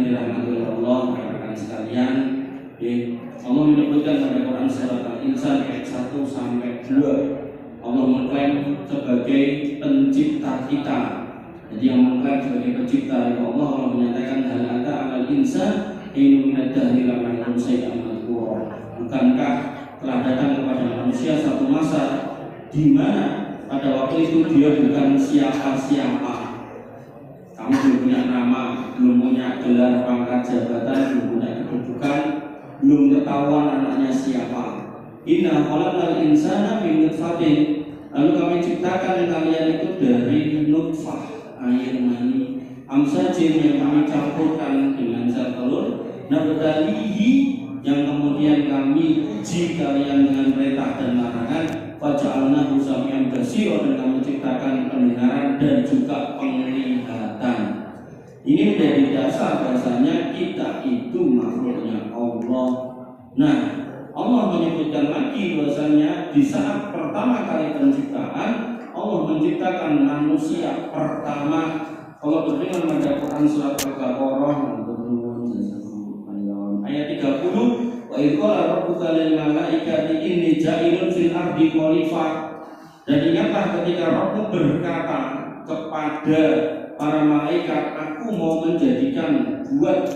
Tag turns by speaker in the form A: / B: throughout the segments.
A: dirahmati Allah, rekan sekalian. Allah menyebutkan pada Quran surat Al-Insan ayat 1 sampai 2. Allah mengklaim sebagai pencipta kita. Jadi yang mengklaim sebagai pencipta itu Allah menyatakan hal ada alal insan innu minadahri lam yakun syai'an madhkura. Bukankah telah datang kepada manusia satu masa di mana pada waktu itu dia bukan siapa-siapa. Kamu belum punya nama, belum punya gelar pangkat jabatan, belum punya kedudukan, belum ketahuan anaknya siapa. Inna khalaqnal insana min nutfatin. Lalu kami ciptakan kalian itu dari nutfah, air mani, amsajin yang kami campurkan dengan zat telur, nabtalihi yang kemudian kami uji kalian dengan perintah dan larangan, faja'alnahu sami'an basira, dan kami ciptakan pendengaran dan juga penglihatan. Ini menjadi dasar bahasanya kita itu makhluknya Allah. Nah, Allah menyebutkan lagi bahasanya di saat pertama kali penciptaan, Allah menciptakan manusia pertama. Allah berfirman pada Quran surat Al-Baqarah ayat 30, wa idh qala rabbuka lil malaikati inni ja'ilun fil ardi khalifah. Dan ingatlah ketika Rabbmu berkata kepada para malaikat, aku mau menjadikan buat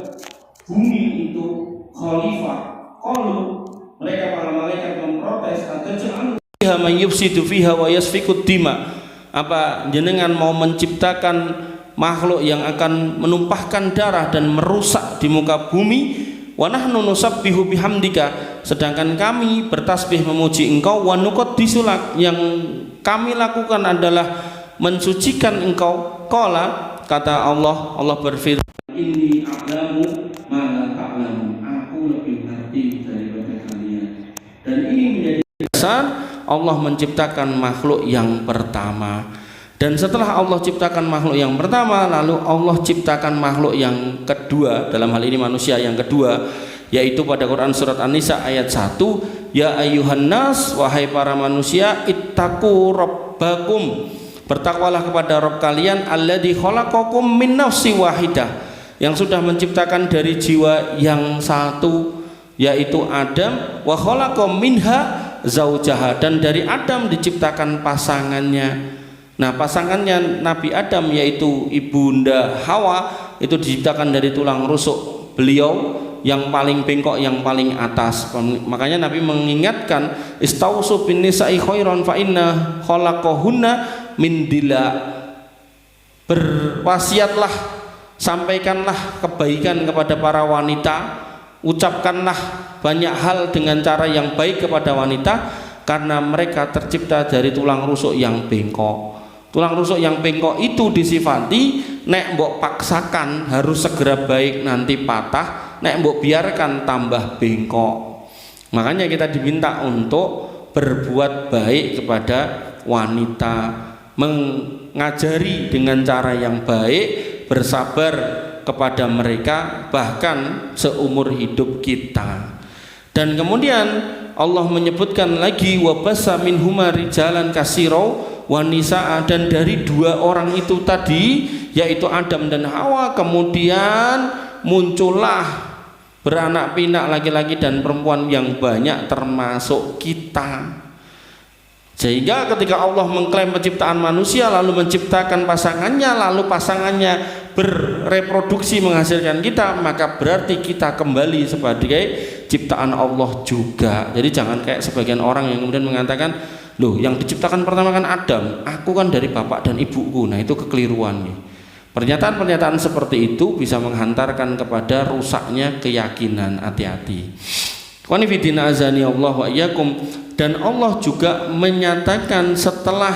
A: bumi itu khalifah. Qalu, mereka para malaikat memprotes, ataj'alu fiha man yufsidu fiha wa yasfiku dima. Apa jenengan mau menciptakan makhluk yang akan menumpahkan darah dan merusak di muka bumi? Wa nahnu nusabbihu bihamdika, sedangkan kami bertasbih memuji engkau. Wa nuqaddisu lak, yang kami lakukan adalah mensucikan engkau. Qala, kata Allah berfirman, inni a'lamu ma la ta'lamun, aku lebih ngerti daripada kalian. Dan ini menjadi dasar Allah menciptakan makhluk yang pertama. Dan setelah Allah ciptakan makhluk yang pertama, lalu Allah ciptakan makhluk yang kedua, dalam hal ini manusia yang kedua, yaitu pada Quran surat An-Nisa ayat 1, ya ayyuhan nas, wahai para manusia, ittaqu rabbakum, bertakwalah kepada Rabb kalian, alladzi khalaqakum min nafsin wahidah, yang sudah menciptakan dari jiwa yang satu, yaitu Adam, wa khalaqa minha zaujaha, dan dari Adam diciptakan pasangannya. Nah, pasangannya Nabi Adam yaitu ibunda Hawa itu diciptakan dari tulang rusuk beliau yang paling bengkok, yang paling atas. Makanya Nabi mengingatkan, istausu bin nisa'i khairan fa inna khalaqahunna min dila. Berwasiatlah, sampaikanlah kebaikan kepada para wanita, ucapkanlah banyak hal dengan cara yang baik kepada wanita, karena mereka tercipta dari tulang rusuk yang bengkok. Tulang rusuk yang bengkok itu disifati nek mbok paksakan harus segera baik, nanti patah, nek mbok biarkan tambah bengkok. Makanya kita diminta untuk berbuat baik kepada wanita, mengajari dengan cara yang baik, bersabar kepada mereka bahkan seumur hidup kita. Dan kemudian Allah menyebutkan lagi, wabasa minhuma rijalan kasiro wanisa, dan dari dua orang itu tadi yaitu Adam dan Hawa kemudian muncullah beranak pinak laki-laki dan perempuan yang banyak termasuk kita. Sehingga ketika Allah mengklaim penciptaan manusia lalu menciptakan pasangannya, lalu pasangannya bereproduksi menghasilkan kita, maka berarti kita kembali sebagai ciptaan Allah juga. Jadi jangan kayak sebagian orang yang kemudian mengatakan, loh yang diciptakan pertama kan Adam, aku kan dari bapak dan ibuku. Nah itu kekeliruan nih. Pernyataan-pernyataan seperti itu bisa menghantarkan kepada rusaknya keyakinan. Hati-hati. Qanifidina azani Allah wa iyyakum. Dan Allah juga menyatakan setelah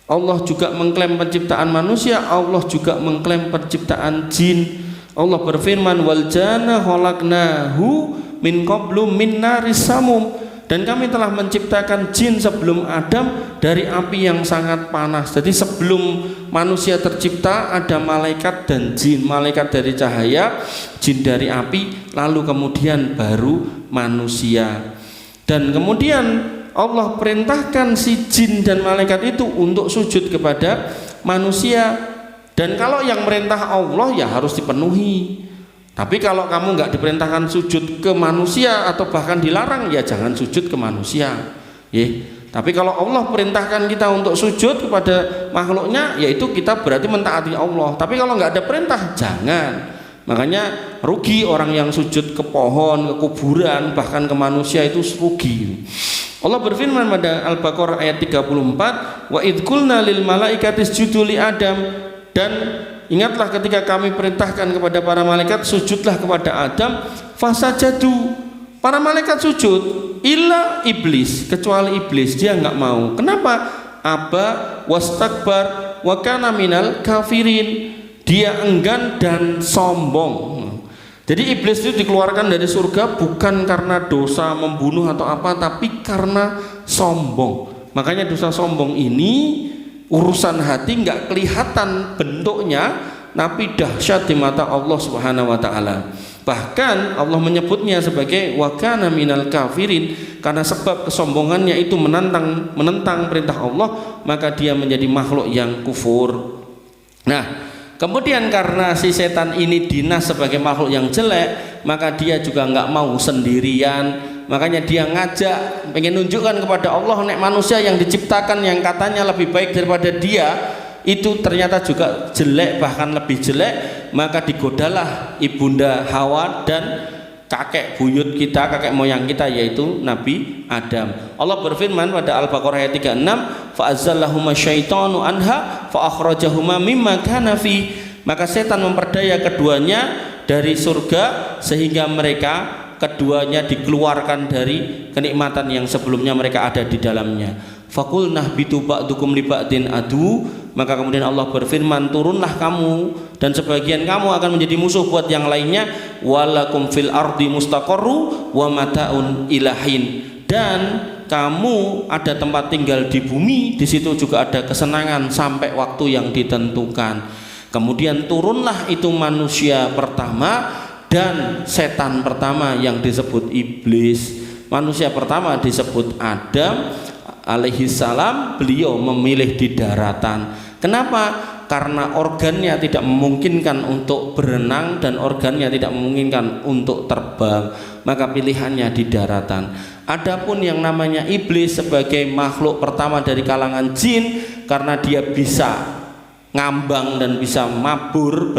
A: Allah juga mengklaim penciptaan manusia, Allah juga mengklaim penciptaan jin. Allah berfirman, wal janna khalaqnahu min qablu min naris samum, dan kami telah menciptakan jin sebelum Adam dari api yang sangat panas. Jadi sebelum manusia tercipta ada malaikat dan jin, malaikat dari cahaya, jin dari api, lalu kemudian baru manusia. Dan kemudian Allah perintahkan si jin dan malaikat itu untuk sujud kepada manusia. Dan kalau yang merintah Allah ya harus dipenuhi. Tapi kalau kamu nggak diperintahkan sujud ke manusia atau bahkan dilarang, ya jangan sujud ke manusia. Tapi kalau Allah perintahkan kita untuk sujud kepada makhluknya, yaitu kita berarti mentaati Allah. Tapi kalau nggak ada perintah, jangan. Makanya rugi orang yang sujud ke pohon, ke kuburan, bahkan ke manusia, itu rugi. Allah berfirman pada Al-Baqarah ayat 34, wa idh qulna lil malaikati isjudu li Adam, dan ingatlah ketika kami perintahkan kepada para malaikat sujudlah kepada Adam, fasajadu, para malaikat sujud, illa iblis, kecuali iblis, dia nggak mau. Kenapa? Aba wastakbar wa kana minal kafirin, dia enggan dan sombong. Jadi iblis itu dikeluarkan dari surga bukan karena dosa membunuh atau apa, tapi karena sombong. Makanya dosa sombong ini urusan hati, nggak kelihatan bentuknya, tapi dahsyat di mata Allah Subhanahu wa taala. Bahkan Allah menyebutnya sebagai wa kana minal kafirin, karena sebab kesombongannya itu menentang perintah Allah, maka dia menjadi makhluk yang kufur. Nah, kemudian karena si setan ini dinas sebagai makhluk yang jelek, maka dia juga nggak mau sendirian. Makanya dia ngajak, pengen nunjukkan kepada Allah, nek manusia yang diciptakan yang katanya lebih baik daripada dia itu ternyata juga jelek, bahkan lebih jelek. Maka digodalah ibunda Hawa dan kakek buyut kita, kakek moyang kita, yaitu Nabi Adam. Allah berfirman pada Al-Baqarah ayat 36, fa'azzallahuma syaitanu anha fa'akhrajahuma mimma kana fi, maka setan memperdaya keduanya dari surga sehingga mereka keduanya dikeluarkan dari kenikmatan yang sebelumnya mereka ada di dalamnya. Faqulnah bitu ba'dukum li ba'din adu, maka kemudian Allah berfirman, turunlah kamu dan sebagian kamu akan menjadi musuh buat yang lainnya, walakum fil ardi mustaqarru wa mataun ilahin, dan kamu ada tempat tinggal di bumi, di situ juga ada kesenangan sampai waktu yang ditentukan. Kemudian turunlah itu manusia pertama dan setan pertama yang disebut iblis. Manusia pertama disebut Adam alaihi salam, beliau memilih di daratan. Kenapa? Karena organnya tidak memungkinkan untuk berenang dan organnya tidak memungkinkan untuk terbang, maka pilihannya di daratan. Adapun yang namanya iblis sebagai makhluk pertama dari kalangan jin, karena dia bisa ngambang dan bisa mabur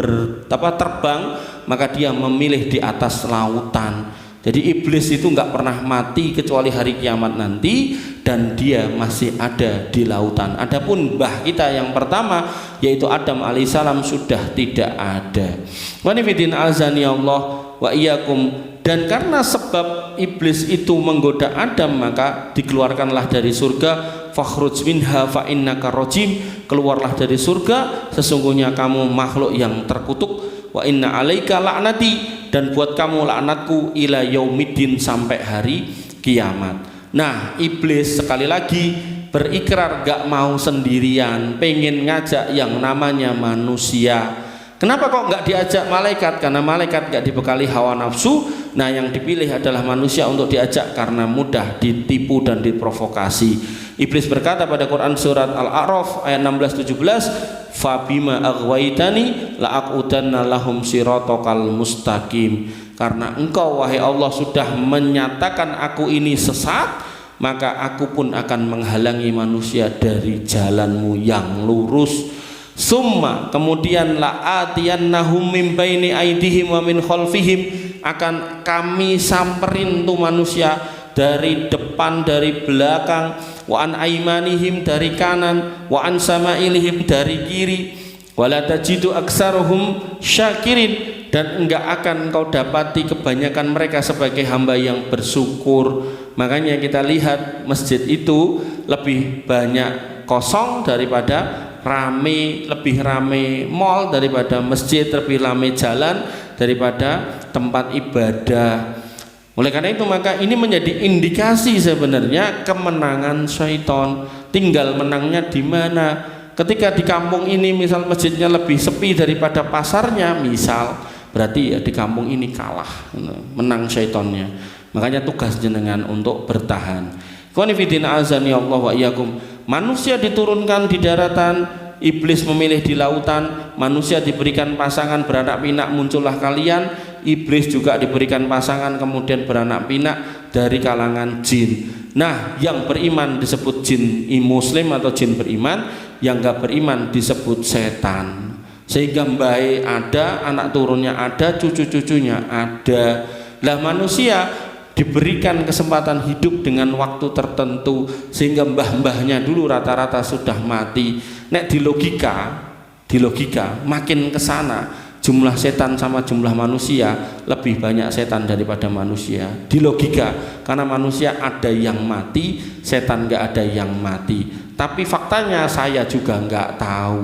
A: terbang, maka dia memilih di atas lautan. Jadi iblis itu nggak pernah mati kecuali hari kiamat nanti, dan dia masih ada di lautan. Adapun mbah kita yang pertama yaitu Adam alaihissalam sudah tidak ada. Wa nifidin azani Allah wa iyyakum, dan karena sebab iblis itu menggoda Adam, maka dikeluarkanlah dari surga. Fakhruj minha fa innaka rajim, keluarlah dari surga, sesungguhnya kamu makhluk yang terkutuk. Wa inna alaika la'nati, dan buat kamu laknatku ila yaumiddin, sampai hari kiamat. Nah, iblis sekali lagi berikrar gak mau sendirian, pengen ngajak yang namanya manusia. Kenapa kok nggak diajak malaikat? Karena malaikat nggak dibekali hawa nafsu. Nah, yang dipilih adalah manusia untuk diajak karena mudah ditipu dan diprovokasi. Iblis berkata pada Quran surat Al-A'raf ayat 16-17, fabima aghwaitani la'aqudanna lahum siratakal mustaqim, karena engkau wahai Allah sudah menyatakan aku ini sesat, maka aku pun akan menghalangi manusia dari jalanmu yang lurus. Summa, kemudian la'atiyannahum min baini aidihim wa min khalfihim, akan kami samperin tuh manusia dari depan, dari belakang, wa an aimanihim, dari kanan, wa an samailihim, dari kiri, wala tajidu aksaruhum syakirin, dan enggak akan kau dapati kebanyakan mereka sebagai hamba yang bersyukur. Makanya kita lihat masjid itu lebih banyak kosong daripada rame, lebih rame mall daripada masjid, lebih rame jalan daripada tempat ibadah. Oleh karena itu maka ini menjadi indikasi sebenarnya kemenangan syaitan. Tinggal menangnya di mana. Ketika di kampung ini misal masjidnya lebih sepi daripada pasarnya misal, berarti ya di kampung ini kalah, menang syaitannya. Makanya tugas jenengan untuk bertahan. Qanifidin azani Allah wa iyyakum. Manusia diturunkan di daratan, iblis memilih di lautan, manusia diberikan pasangan beranak pinak, muncullah kalian. iblis juga diberikan pasangan kemudian beranak pinak dari kalangan jin. Nah, yang beriman disebut jin muslim atau jin beriman, yang enggak beriman disebut setan. Sehingga baik ada, anak turunnya ada, cucu-cucunya ada. Lah manusia diberikan kesempatan hidup dengan waktu tertentu, sehingga mbah-mbahnya dulu rata-rata sudah mati. Nek di logika makin kesana jumlah setan sama jumlah manusia, lebih banyak setan daripada manusia di logika, karena manusia ada yang mati, setan nggak ada yang mati. Tapi faktanya saya juga nggak tahu.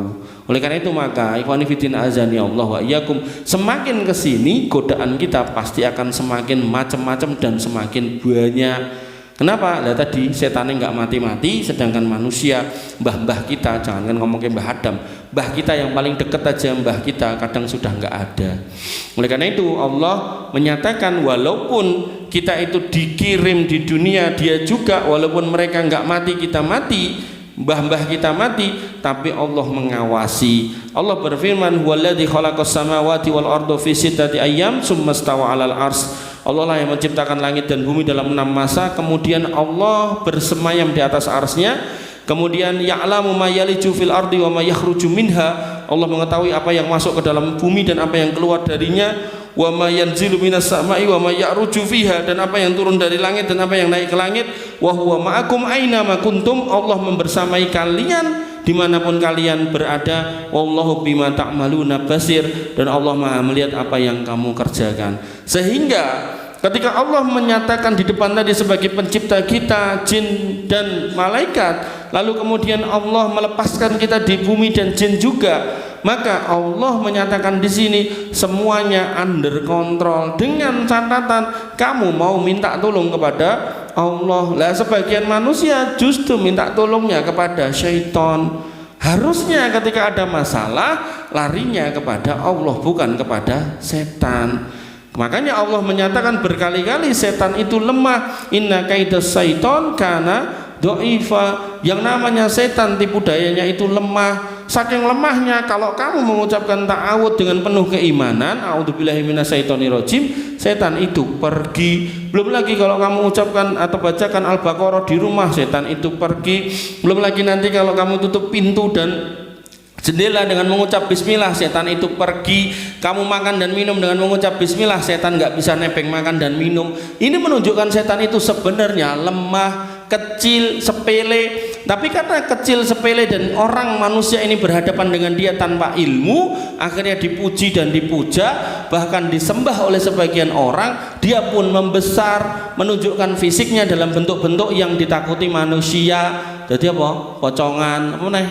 A: Oleh karena itu maka ikhwani fiddin azani Allah wa iyyakum, semakin kesini godaan kita pasti akan semakin macam-macam dan semakin banyak. Kenapa? Lah tadi setannya nggak mati-mati, sedangkan manusia, mbah-mbah kita, jangankan ngomong ke Mbah Adam, mbah kita yang paling dekat aja, mbah kita kadang sudah nggak ada. Oleh karena itu Allah menyatakan walaupun kita itu dikirim di dunia, dia juga walaupun mereka nggak mati, kita mati, mbah-mbah kita mati, tapi Allah mengawasi. Allah berfirman huwallazi khalaqas samawati wal arda fi sittati ayyam tsumma stawa 'alal arsy. Allah lah yang menciptakan langit dan bumi dalam 6 masa, kemudian Allah bersemayam di atas arsy-Nya. Kemudian ya'lamu ma yaliju fil ardi wa ma yakhruju minha. Allah mengetahui apa yang masuk ke dalam bumi dan apa yang keluar darinya. Wa ma yanzilu minas sama'i wa ma ya'ruju fiha, dan apa yang turun dari langit dan apa yang naik ke langit. Wa huwa ma'akum aina ma kuntum. Allah membersamai kalian dimanapun kalian berada. Wallahu bima ta'maluna basir, dan Allah Maha melihat apa yang kamu kerjakan. Sehingga ketika Allah menyatakan di depan tadi sebagai pencipta kita, jin dan malaikat, lalu kemudian Allah melepaskan kita di bumi dan jin juga, maka Allah menyatakan di sini semuanya under control, dengan catatan kamu mau minta tolong kepada Allah. Lah sebagian manusia justru minta tolongnya kepada syaitan. Harusnya ketika ada masalah larinya kepada Allah, bukan kepada setan. Makanya Allah menyatakan berkali-kali setan itu lemah. Inna kaidas syaiton kana dha'ifa. Yang namanya setan tipu dayanya itu lemah. Saking lemahnya kalau kamu mengucapkan ta'awud dengan penuh keimanan, a'udzubillahi minasyaitonirrajim, setan itu pergi. Belum lagi kalau kamu ucapkan atau bacakan Al-Baqarah di rumah, setan itu pergi. Belum lagi nanti kalau kamu tutup pintu dan jendela dengan mengucap bismillah, setan itu pergi. Kamu makan dan minum dengan mengucap bismillah, setan nggak bisa nebeng makan dan minum. Ini menunjukkan setan itu sebenarnya lemah, kecil, sepele. Tapi karena kecil, sepele, dan orang manusia ini berhadapan dengan dia tanpa ilmu, akhirnya dipuji dan dipuja, bahkan disembah oleh sebagian orang. Dia pun membesar, menunjukkan fisiknya dalam bentuk-bentuk yang ditakuti manusia. Jadi apa? Pocongan, apa nih?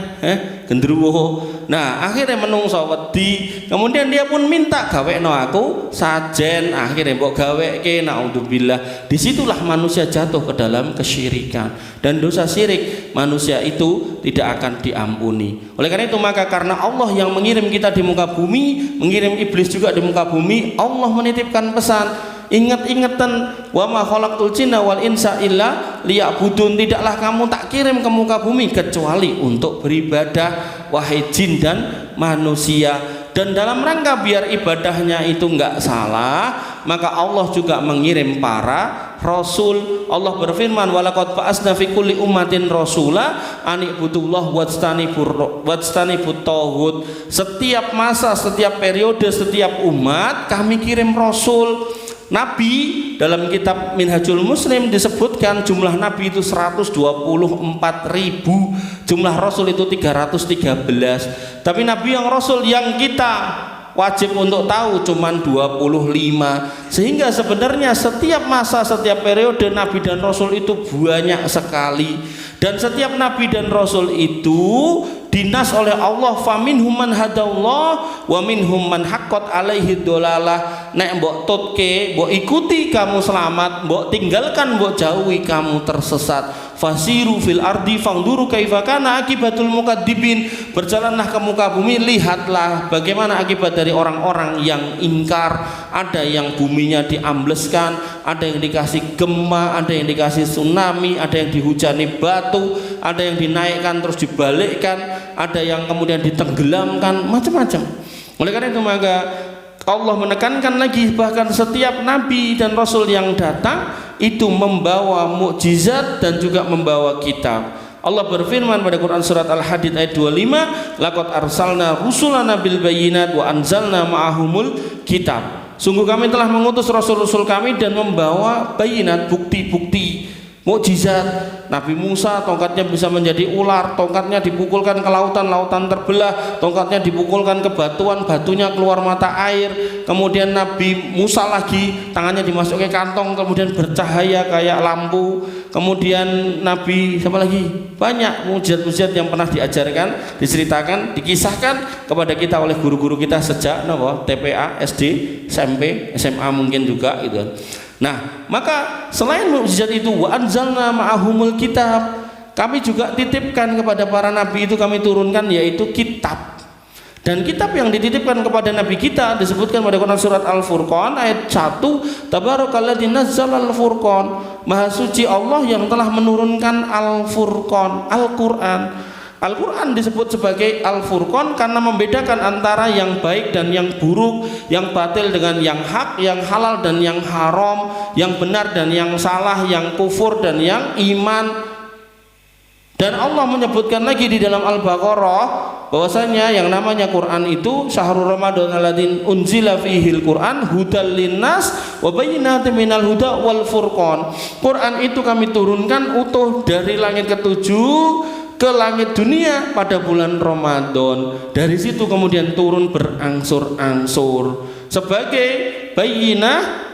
A: Gendruwo. Nah, akhirnya menungso wedi. Kemudian dia pun minta gawekno aku sajen. Akhirnya mbok gaweke, naudzubillah. Disitulah manusia jatuh ke dalam kesyirikan. Dan dosa syirik manusia itu tidak akan diampuni. Oleh karena itu maka karena Allah yang mengirim kita di muka bumi, mengirim iblis juga di muka bumi, Allah menitipkan pesan, ingat-ingatan, wa ma khalaqtul jinna wal insa illa liya'budun. Tidaklah kamu tak kirim ke muka bumi kecuali untuk beribadah, wahai jin dan manusia. Dan dalam rangka biar ibadahnya itu enggak salah, maka Allah juga mengirim para rasul. Allah berfirman, walaqad ba'atsna fi kulli ummatin rasula an ibudullah wajtanibut taghut. Setiap masa, setiap periode, setiap umat kami kirim rasul. Nabi dalam kitab Minhajul Muslim disebutkan jumlah nabi itu 124.000, jumlah rasul itu 313. Tapi nabi yang rasul yang kita wajib untuk tahu cuman 25. Sehingga sebenarnya setiap masa, setiap periode nabi dan rasul itu banyak sekali. Dan setiap nabi dan rasul itu dinas oleh Allah, faminhum man hadallah wa minhum man haqqat alaihi dolalah. Nek mbok tutke, mbok ikuti kamu selamat, mbok tinggalkan, mbok jauhi kamu tersesat. Fasiru fil ardi fangduru kaifa kana akibatul mukadzibin. Berjalanlah ke muka bumi, lihatlah bagaimana akibat dari orang-orang yang ingkar. Ada yang buminya diambleskan, ada yang dikasih gempa, ada yang dikasih tsunami, ada yang dihujani batu, ada yang dinaikkan terus dibalikkan, ada yang kemudian ditenggelamkan, macam-macam. Oleh karena itu maka Allah menekankan lagi, bahkan setiap nabi dan rasul yang datang itu membawa mukjizat dan juga membawa kitab. Allah berfirman pada Quran surat Al-Hadid ayat 25, laqad arsalna rusulana bil bayyinat wa anzalna ma'ahumul kitab. Sungguh kami telah mengutus rasul-rasul kami dan membawa bayinat, bukti-bukti, mukjizat. Nabi Musa tongkatnya bisa menjadi ular, tongkatnya dipukulkan ke lautan, lautan terbelah, tongkatnya dipukulkan ke batuan, batunya keluar mata air. Kemudian Nabi Musa lagi tangannya dimasukkan kantong, kemudian bercahaya kayak lampu. Kemudian Nabi siapa lagi? Banyak mukjizat-mukjizat yang pernah diajarkan, diceritakan, dikisahkan kepada kita oleh guru-guru kita sejak TPA, SD, SMP, SMA mungkin juga gitu. Nah, maka selain mukjizat itu, wa anzalna ma'ahumul kitab, kami juga titipkan kepada para nabi itu, kami turunkan yaitu kitab. Dan kitab yang dititipkan kepada nabi kita disebutkan pada Quran surat Al-Furqan ayat 1, tabarakalladzi nazzalal furqan, maha suci Allah yang telah menurunkan Al-Furqan, Al-Qur'an. Al-Quran disebut sebagai Al-Furqan karena membedakan antara yang baik dan yang buruk, yang batil dengan yang hak, yang halal dan yang haram, yang benar dan yang salah, yang kufur dan yang iman. Dan Allah menyebutkan lagi di dalam Al-Baqarah bahwasanya yang namanya Quran itu syahrul Ramadan alladzi unzila fihil Quran hudal linnas wa bayyinatin minal huda wal furqan. Quran itu kami turunkan utuh dari langit ketujuh ke langit dunia pada bulan Ramadan. Dari situ kemudian turun berangsur-angsur sebagai bayyinah,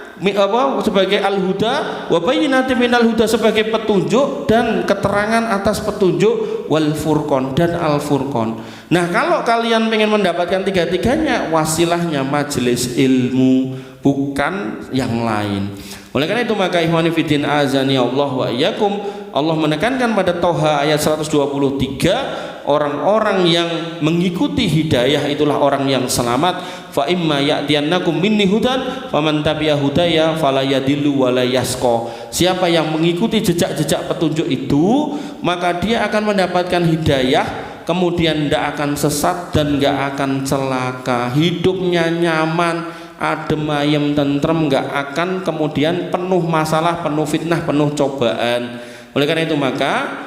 A: sebagai al-huda, wa bayyinatin minal huda, sebagai petunjuk dan keterangan atas petunjuk, wal furqan dan al-furqan. Nah, kalau kalian ingin mendapatkan tiga-tiganya, wasilahnya majelis ilmu, bukan yang lain. Oleh karena itu maka ikhwani fiddin azani Allah wa iyyakum, Allah menekankan pada Toha ayat 123, orang-orang yang mengikuti hidayah itulah orang yang selamat. Fa imma ya'tiyannakum minni hudan faman tabi'a hudaya fala yadillu wa la yasqa. Siapa yang mengikuti jejak-jejak petunjuk itu, maka dia akan mendapatkan hidayah, kemudian tidak akan sesat dan tidak akan celaka. Hidupnya nyaman, adem ayem tentrem, nggak akan kemudian penuh masalah, penuh fitnah, penuh cobaan. Oleh karena itu maka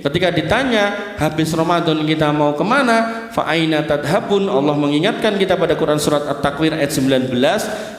A: ketika ditanya habis Ramadan kita mau kemana, fa aina tadhabun, Allah mengingatkan kita pada Quran surat At-Takwir ayat 19,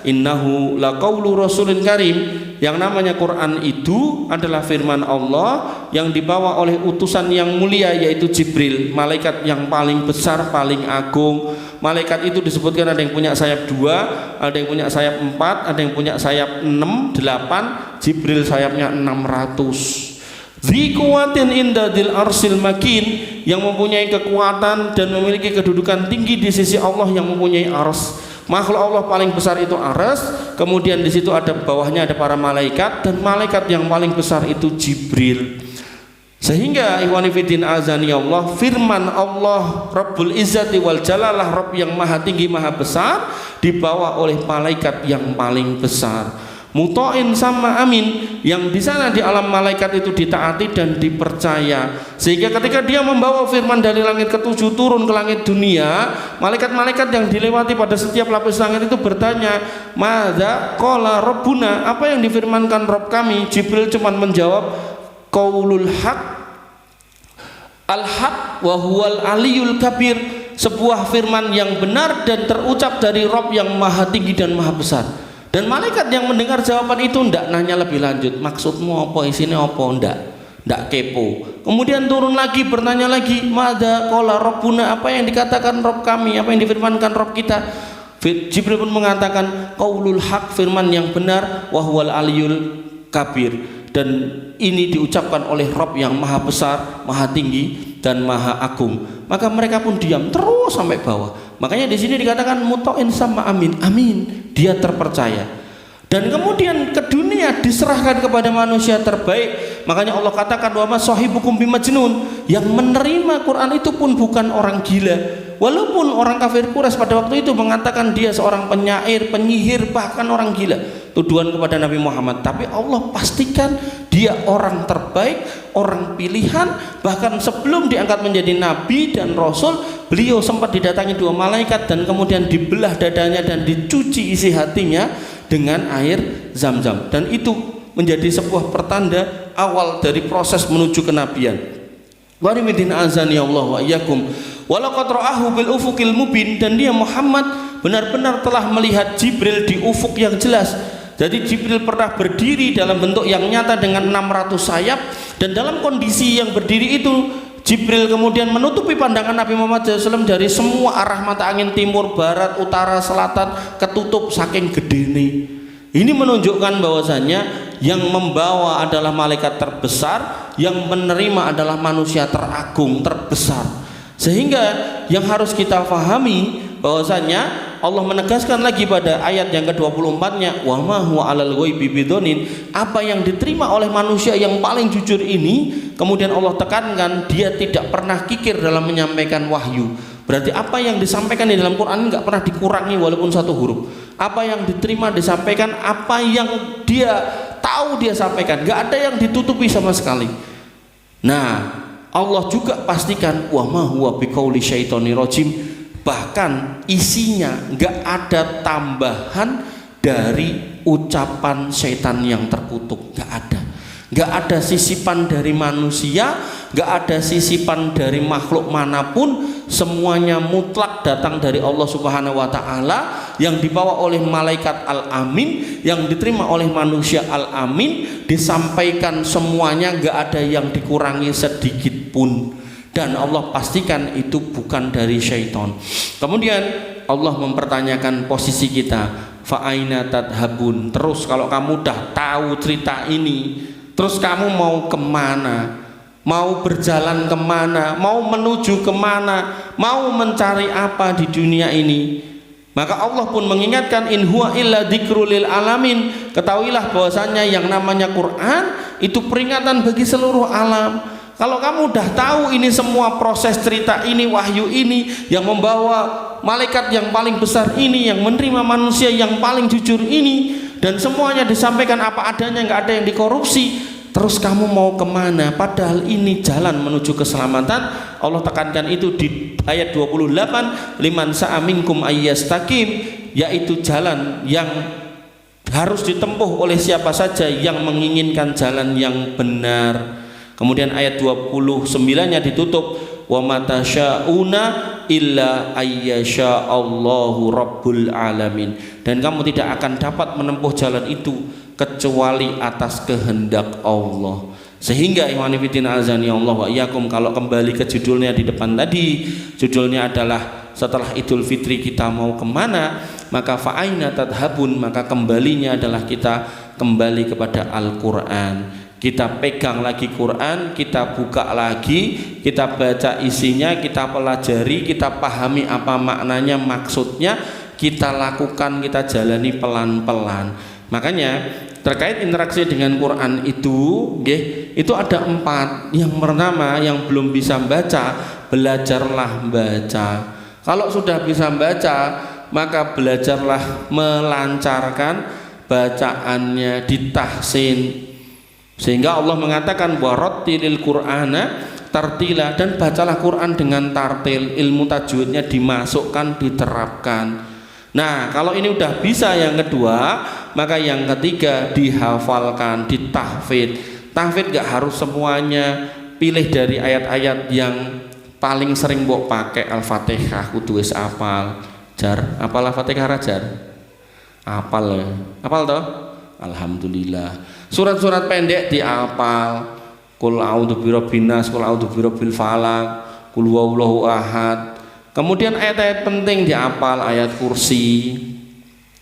A: innahu laqaulu rasulin karim. Yang namanya Quran itu adalah firman Allah yang dibawa oleh utusan yang mulia yaitu Jibril, malaikat yang paling besar, paling agung. Malaikat itu disebutkan ada yang punya sayap 2, ada yang punya sayap 4, ada yang punya sayap 6, 8. Jibril sayapnya 600. Dzikuwatin indadil arsil makin, yang mempunyai kekuatan dan memiliki kedudukan tinggi di sisi Allah yang mempunyai ars. Makhluk Allah paling besar itu ars, kemudian di situ ada bawahnya ada para malaikat, dan malaikat yang paling besar itu Jibril. Sehingga ikhwani fiddin azani Allah, firman Allah Rabbul Izzati wal Jalalah, Rabb yang maha tinggi maha besar, dibawa oleh malaikat yang paling besar. Mutoin sama amin, yang di sana di alam malaikat itu ditaati dan dipercaya. Sehingga ketika dia membawa firman dari langit ketujuh turun ke langit dunia, malaikat-malaikat yang dilewati pada setiap lapis langit itu bertanya, madza qala rabbuna, apa yang difirmankan Rabb kami? Jibril cuma menjawab, qaulul haq al-haq wa huwal aliyul kabir, sebuah firman yang benar dan terucap dari Rabb yang maha tinggi dan maha besar. Dan malaikat yang mendengar jawaban itu ndak nanya lebih lanjut, maksudmu apa, isinya apa, ndak kepo. Kemudian turun lagi bertanya lagi, madza qala rabbuna, apa yang dikatakan Rabb kami, apa yang difirmankan Rabb kita? Jibril pun mengatakan qaulul haq, firman yang benar, wa huwal aliyul kabir, dan ini diucapkan oleh Rabb yang maha besar, maha tinggi dan maha agung. Maka mereka pun diam terus sampai bawah. Makanya di sini dikatakan mutoin sama amin, amin, dia terpercaya. Dan kemudian ke dunia diserahkan kepada manusia terbaik. Makanya Allah katakan wa ma sahibukum bimajnun, yang menerima Quran itu pun bukan orang gila. Walaupun orang kafir Quraisy pada waktu itu mengatakan dia seorang penyair, penyihir, bahkan orang gila, tuduhan kepada Nabi Muhammad, tapi Allah pastikan dia orang terbaik, orang pilihan. Bahkan sebelum diangkat menjadi nabi dan rasul, beliau sempat didatangi 2 malaikat dan kemudian dibelah dadanya dan dicuci isi hatinya dengan air Zam-Zam, dan itu menjadi sebuah pertanda awal dari proses menuju kenabian. Warimidin azani Allah wa iyyakum. Walaqad ra'ahu bil ufuqil mubin, dan dia Muhammad benar-benar telah melihat Jibril di ufuk yang jelas. Jadi Jibril pernah berdiri dalam bentuk yang nyata dengan 600 sayap, dan dalam kondisi yang berdiri itu Jibril kemudian menutupi pandangan Nabi Muhammad SAW dari semua arah mata angin, timur, barat, utara, selatan, ketutup saking gedene. Ini menunjukkan bahwasanya yang membawa adalah malaikat terbesar, yang menerima adalah manusia teragung, terbesar. Sehingga yang harus kita fahami bahwasanya Allah menegaskan lagi pada ayat yang ke-24-nya, wa ma huwa 'alal ghaibi bidonin, apa yang diterima oleh manusia yang paling jujur ini, kemudian Allah tekankan dia tidak pernah kikir dalam menyampaikan wahyu. Berarti apa yang disampaikan di dalam Quran nggak pernah dikurangi walaupun satu huruf. Apa yang diterima disampaikan, apa yang dia tahu dia sampaikan, nggak ada yang ditutupi sama sekali. Nah, Allah juga pastikan wa ma huwa biqauli syaithanir rajim, bahkan isinya nggak ada tambahan dari ucapan setan yang terkutuk, nggak ada sisipan dari manusia, nggak ada sisipan dari makhluk manapun, semuanya mutlak datang dari Allah Subhanahu wa Ta'ala, yang dibawa oleh malaikat Al-Amin, yang diterima oleh manusia Al-Amin, disampaikan semuanya, nggak ada yang dikurangi sedikit pun, dan Allah pastikan itu bukan dari syaitan. Kemudian Allah mempertanyakan posisi kita, fa aina tadhabun, terus kalau kamu udah tahu cerita ini, terus kamu mau kemana? Mau berjalan kemana? Mau menuju kemana? Mau mencari apa di dunia ini? Maka Allah pun mengingatkan, in huwa illa dzikrul lil alamin, ketahuilah bahwasanya yang namanya Quran itu peringatan bagi seluruh alam. Kalau kamu udah tahu ini semua proses cerita ini, wahyu ini yang membawa malaikat yang paling besar ini, yang menerima manusia yang paling jujur ini, dan semuanya disampaikan apa adanya, nggak ada yang dikorupsi, terus kamu mau kemana? Padahal ini jalan menuju keselamatan. Allah tekankan itu di ayat 28, liman sa'a minkum ayyastaqim, yaitu jalan yang harus ditempuh oleh siapa saja yang menginginkan jalan yang benar. Kemudian ayat 29-nya ditutup, wa matasyauna illa ayyasha Allahu rabbul alamin, dan kamu tidak akan dapat menempuh jalan itu kecuali atas kehendak Allah. Sehingga ikhwan fillah azani Allah wa iyyakum, kalau kembali ke judulnya di depan tadi, judulnya adalah setelah Idul Fitri kita mau kemana, maka fa'aina tadhabun, maka kembalinya adalah kita kembali kepada Al-Quran. Kita pegang lagi Quran, kita buka lagi, kita baca isinya, kita pelajari, kita pahami apa maknanya, maksudnya, kita lakukan, kita jalani pelan-pelan. Makanya terkait interaksi dengan Quran itu ada 4. Yang pertama, yang belum bisa baca, belajarlah baca. Kalau sudah bisa baca, maka belajarlah melancarkan bacaannya, ditahsin. Sehingga Allah mengatakan warattilil Qur'ana tartila, dan bacalah Quran dengan tartil, ilmu tajwidnya dimasukkan, diterapkan. Nah, kalau ini udah bisa yang kedua, maka yang ketiga dihafalkan, ditahfidz. Tahfidz gak harus semuanya, pilih dari ayat-ayat yang paling sering mbok pakai. Al-Fatihah kudu wis apal. Jar, apal Al-Fatihah rajar? Apal ya. Apal toh? Alhamdulillah. Surat-surat pendek diapal. Qul a'udzu birabbin nas, qul a'udzu birabbil falaq, qul huwallahu ahad. Kemudian ayat-ayat penting diapal, ayat kursi.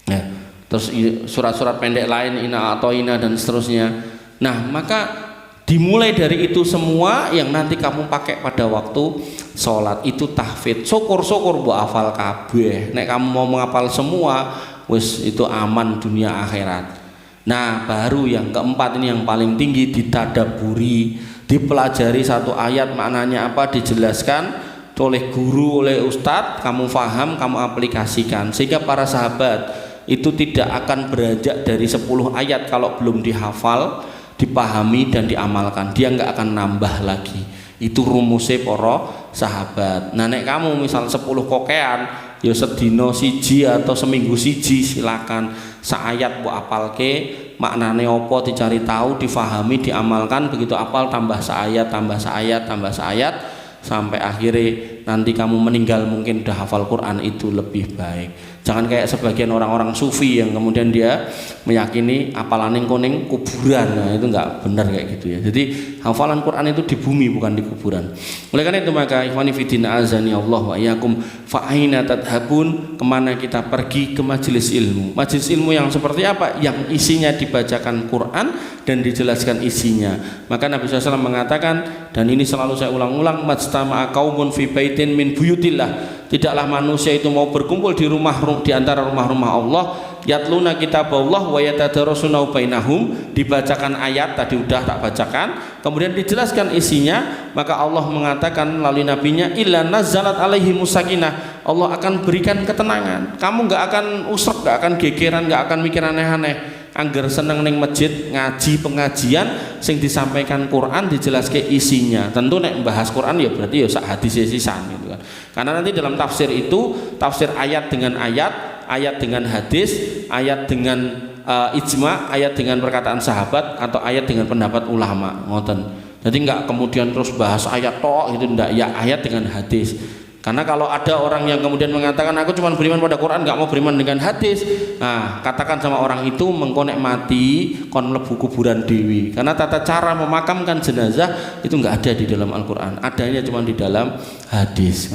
A: Nah, terus surat-surat pendek lain, Inna A'thaina dan seterusnya. Nah, maka dimulai dari itu semua yang nanti kamu pakai pada waktu sholat itu tahfidz. Syukur-syukur mbok hafal kabeh. Nek kamu mau menghafal semua, wis itu aman dunia akhirat. Nah, baru yang keempat, ini yang paling tinggi, ditadaburi, dipelajari satu ayat maknanya apa, dijelaskan oleh guru, oleh ustadz, kamu faham, kamu aplikasikan. Sehingga para sahabat itu tidak akan beranjak dari 10 ayat kalau belum dihafal, dipahami dan diamalkan. Dia nggak akan nambah lagi. Itu rumusnya para sahabat. Nah nek kamu misal 10 kokean ya sedina siji atau seminggu siji, silakan. Saayat mbok apalke, maknane apa dicari tahu, difahami, diamalkan, begitu apal tambah saayat, tambah saayat, tambah saayat sampai akhirnya nanti kamu meninggal mungkin udah hafal Quran, itu lebih baik. Jangan kayak sebagian orang-orang sufi yang kemudian dia meyakini hafalan kuning kuburan. Nah, itu enggak benar kayak gitu ya. Jadi hafalan Quran itu di bumi bukan di kuburan. Oleh karena itu maka ikhwani fillah azani Allah wa iyyakum fa aina tadhabun, kemana kita pergi? Ke majelis ilmu. Majelis ilmu yang seperti apa? Yang isinya dibacakan Quran dan dijelaskan isinya. Maka Nabi SAW mengatakan, dan ini selalu saya ulang-ulang, majtama'a qaumun fi baitin min buyutillah, tidaklah manusia itu mau berkumpul di antara rumah-rumah Allah, yatluna kitaballah wa yatadarasuna bainahum, dibacakan ayat tadi udah tak bacakan, kemudian dijelaskan isinya, maka Allah mengatakan melalui nabinya, illa nazzalat alaihimus sakinah, Allah akan berikan ketenangan. Kamu nggak akan usrek, nggak akan gegeran, nggak akan mikir aneh-aneh. Angger seneng ning masjid ngaji pengajian sing disampaikan Quran, dijelaskan isinya. Tentu nek membahas Quran ya berarti ya sak hadis sisan gitu kan. Karena nanti dalam tafsir itu tafsir ayat dengan ayat, ayat dengan hadis, ayat dengan ijma, ayat dengan perkataan sahabat, atau ayat dengan pendapat ulama, ngoten. Jadi enggak kemudian terus bahas ayat tok itu enggak, ya ayat dengan hadis. Karena kalau ada orang yang kemudian mengatakan aku cuma beriman pada Quran, nggak mau beriman dengan hadis, nah katakan sama orang itu mengkonek mati kon mlebu kuburan dewi. Karena tata cara memakamkan jenazah itu nggak ada di dalam Al-Quran, adanya cuma di dalam hadis.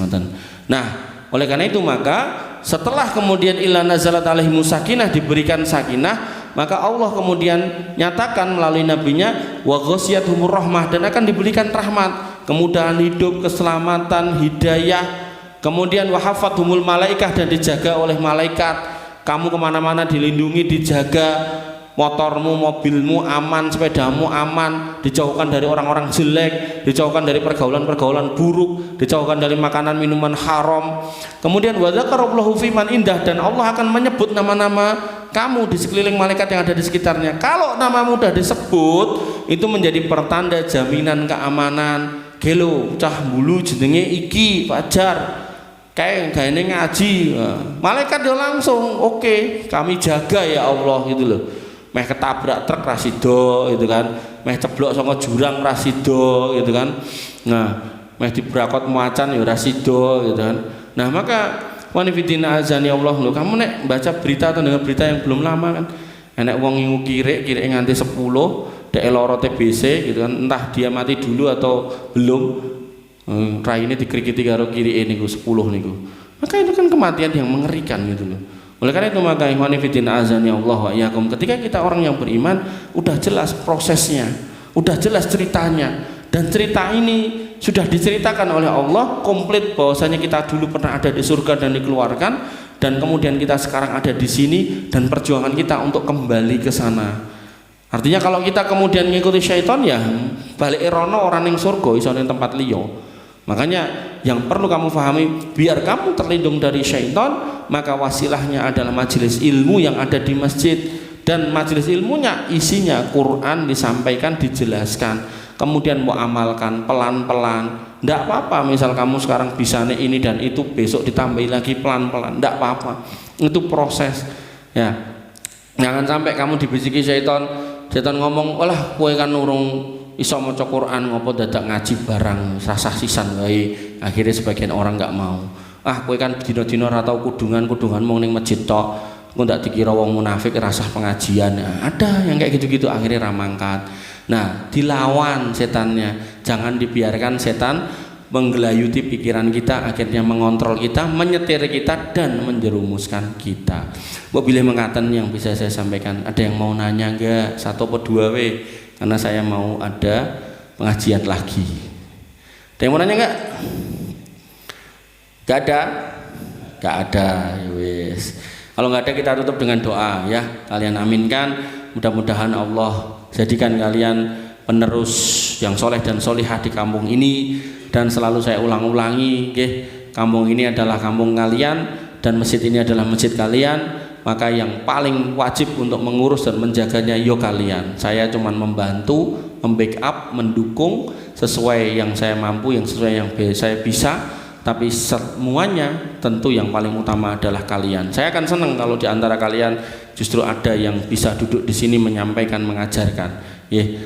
A: Nah oleh karena itu maka setelah kemudian illa nazalat alaihimus sakinah, diberikan sakinah, maka Allah kemudian nyatakan melalui nabinya wa ghasyiyatuhumur rahmah, dan akan diberikan rahmat, kemudahan hidup, keselamatan, hidayah, kemudian wahafathumul malaikah, dan dijaga oleh malaikat. Kamu kemana-mana dilindungi, dijaga, motormu, mobilmu aman, sepedamu aman, dijauhkan dari orang-orang jelek, dijauhkan dari pergaulan-pergaulan buruk, dijauhkan dari makanan minuman haram. Kemudian wa dzakarallahu fi man indah, dan Allah akan menyebut nama-nama kamu di sekeliling malaikat yang ada di sekitarnya. Kalau namamu sudah disebut, itu menjadi pertanda jaminan keamanan. Gelo cah bulu jenenge iki Fajar, kayak gaene ngaji, malaikat dia langsung oke, kami jaga ya Allah gitu loh. Meh ketabrak truk rasido gitu kan, meh ceblok saka jurang rasido gitu kan, nah meh dibrakot macan ya rasido gitu kan. Nah maka wanifidina azani Allah loh, kamu nek baca berita atau dengar berita yang belum lama kan, enek wong ngingu kirik nganti 10 dek loro TBC gitu kan, entah dia mati dulu atau belum, rai ini dikrikiti karo kiri niku 10 niku, maka itu kan kematian yang mengerikan gitu loh. Oleh karena itu maka ikhwani fillah azani Allah wa iyyakum, ketika kita orang yang beriman udah jelas prosesnya, udah jelas ceritanya, dan cerita ini sudah diceritakan oleh Allah komplit bahwasanya kita dulu pernah ada di surga dan dikeluarkan, dan kemudian kita sekarang ada di sini dan perjuangan kita untuk kembali ke sana. Artinya kalau kita kemudian mengikuti syaitan ya balik erono orang yang surga iso ning tempat liya. Makanya yang perlu kamu pahami, biar kamu terlindung dari syaitan, maka wasilahnya adalah majelis ilmu yang ada di masjid, dan majelis ilmunya isinya Quran disampaikan, dijelaskan, kemudian mau amalkan pelan-pelan. Tidak apa-apa misal kamu sekarang bisa ini dan itu, besok ditambahi lagi pelan-pelan, tidak apa-apa, itu proses ya. Jangan sampai kamu dibisiki syaitan, syaitan ngomong, "Walah kowe kan urung iso maca Quran ngopo dadak ngaji barang rasah sisan wae." Akhirnya sebagian orang nggak mau. Ah kowe kan dina-dina ora tau kudungan mung ning masjid tok, engko ndak dikira wong munafik rasah pengajian. Nah, ada yang kayak gitu-gitu akhirnya ramangkat. Nah dilawan setannya, jangan dibiarkan setan menggelayuti pikiran kita, akhirnya mengontrol kita, menyetir kita, dan menjerumuskan kita. Bila mengatakan yang bisa saya sampaikan, ada yang mau nanya enggak? 1 atau 2 we, karena saya mau ada pengajian lagi. Ada yang mau nanya enggak? Enggak ada? Enggak ada, wis. Kalau enggak ada kita tutup dengan doa ya. Kalian aminkan, mudah-mudahan Allah jadikan kalian penerus yang soleh dan solihah di kampung ini. Dan selalu saya ulang-ulangi, kampung ini adalah kampung kalian, dan masjid ini adalah masjid kalian.
B: maka yang paling wajib untuk mengurus dan menjaganya yo kalian. Saya cuma membantu, membackup, mendukung sesuai yang saya mampu, yang sesuai yang saya bisa, tapi semuanya tentu yang paling utama adalah kalian. Saya akan senang kalau di antara kalian justru ada yang bisa duduk di sini menyampaikan, mengajarkan.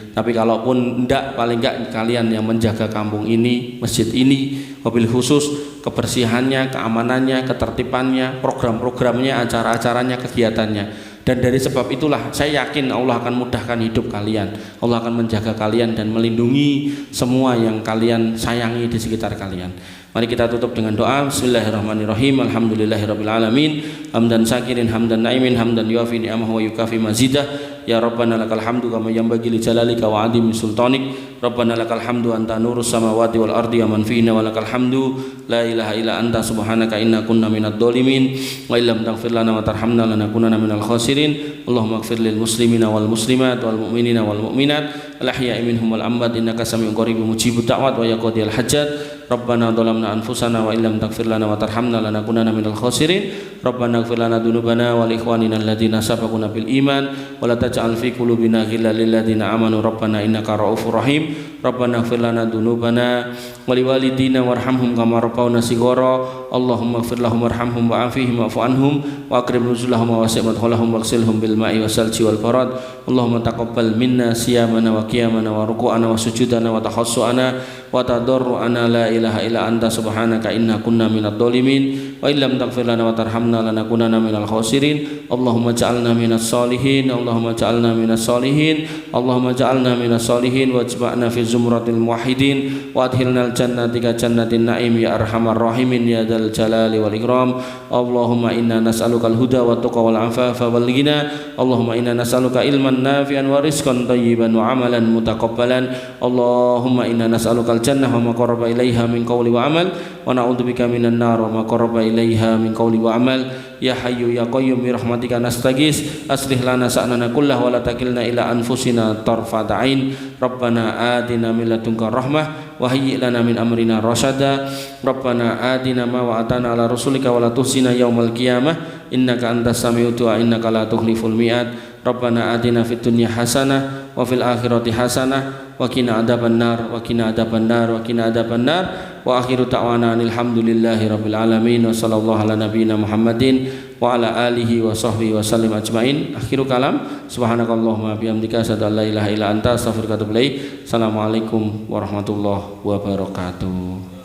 B: Tapi kalaupun enggak, paling enggak kalian yang menjaga kampung ini, masjid ini, wabil khusus kebersihannya, keamanannya, ketertibannya, program-programnya, acara-acaranya, kegiatannya. Dan dari sebab itulah saya yakin Allah akan mudahkan hidup kalian, Allah akan menjaga kalian dan melindungi semua yang kalian sayangi di sekitar kalian. Mari kita tutup dengan doa. Bismillahirrahmanirrahim. Alhamdulillahirabbil alamin. Hamdan syakirin, hamdan naimin, hamdan yuafi ni'amahu wa yukafi mazidah. Ya Rabbana lakal hamdu kama yanbaghi li jalalika wa 'azimi sultanik. Rabbana lakal hamdu anta nurus samawati wal ardi wa man fihinna wa lakal hamdu la ilaha illa anta subhanaka inna kunna minadh dhalimin wa illam taghfir lana wa tarhamna lanakunanna minal khasirin. Allahumma ighfir lil muslimina wal muslimat wal mu'minina wal mu'minat al ahya'i minhum wal amwat innaka sami'un qaribun mujibud da'wat wa yaqdiyal hajat. Rabbana dhalamna anfusana wa illam taghfir lana wa tarhamna lanakunanna minal khasirin. Rabbana ighfir lana dzunubana wa li ikhwanina alladziina sabaquna bil iman wa la taj'al fi qulubina ghillan lil ladziina amanu rabbana innaka ra'ufur rahim. Rabbana ighfir lana dzunubana wa li walidina warhamhum kama rabbawna shighara. Allahumma ighfir lahum warhamhum wa'afihim wa'fu anhum wa akrim nuzulahum wa wasi' madkhalahum waghsilhum bil ma'i wasalji wal barad. Allahumma taqabbal minna siyamana wa qiyamana wa ruku'ana wa sujudana wa tahassu'ana wa tadarru'ana la ilaha illa anta subhanaka inna kunna minadh dhalimin wa illam taghfir lana wa tarhamna lanakunanna minal khasirin. Allahumma ja'alna minas solihin, Allahumma ja'alna minas solihin, Allahumma ja'alna minas solihin wajma'na fi zumratil muwahhidin wa adkhilnal jannatika jannatin na'im ya arhamar rahimin ya dzal jalali wal ikram. Allahumma inna nas'alukal huda wat tuqa wal afafa wal ghina. Allahumma inna nas'aluka ilman nafi'an wa rizqan thayyiban wa amalan mutaqabbalan. Allahumma inna nas'alukal jannah wa ma qarraba ilaiha min qawli wa amal wa na'udzubika minan nar wa ma qarraba ilaiha min qawli wa amal. Ya hayyu ya qayyum bi rahmatika nastaghis aslih lana sa'nana kullahu wa la takilna ila anfusina tarfata ain. Rabbana atina min ladunka rahmah wa hayyi lana min amrina rasyada. Rabbana atina ma wa'atana ala rasulika wa la tuhsina yaumal qiyamah innaka antas sami'ud du'a innaka la tukhliful mi'ad. Rabbana atina fid dunya hasanah wa fil akhirati hasanah wa qina adzabannar wa qina adzabannar wa qina adzabannar wa akhiru ta'wana alhamdulillahi rabbil alamin wa sallallahu ala nabiyyina Muhammadin wa ala alihi wa sahbihi wa sallim ajmain. Akhiru kalam subhanakallahumma bihamdika asyhadu an la ilaha illa anta astaghfiruka wa atubu ilaik. Assalamualaikum warahmatullahi wabarakatuh.